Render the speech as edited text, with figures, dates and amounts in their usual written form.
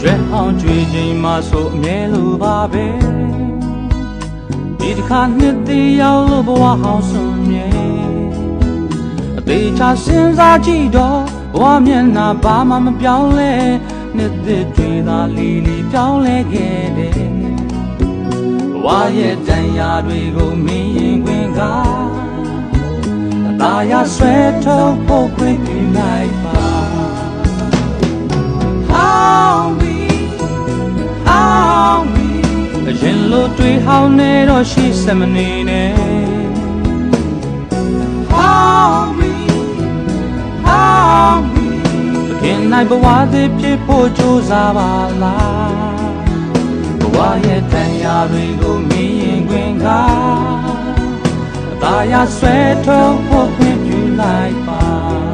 ရွယ်ဟောင်းကြွေချိန်မှဆိုအမြဲလိုပါပဲဒီတစ်ခါနှစ်သေးရောက်လို့ဘဝဟောင်းစွန်မြဲအသေးချစဉ်းစားကြည့်တော့ဘဝမျက်နှာဘာမှမပြောင်းလဲနှစ်သက်တွေသာလီလီပြောင်းလဲခဲ့တယ်ဘဝရဲ့တန်ရာတွေကိုမင်းရင်ခွင်ကအသာရဆွဲထုတ်ဖို့ခွင့်ပြုလိုက်ပါအရင်လိုတွေ့ဟောင်းနေတော့ရှိစမနေနဲ့ဟောင်းမီတကယ်နိုင်ဘဝသည်ဖြစ်ဖို့ကြိုးစားပါလားဘဝရဲ့တန်ရာတွေကိုမြင်ရင်ခွင်ကအသာရဆွဲထုတ်ဖို့ခွင့်ပြုလိုက်ပါ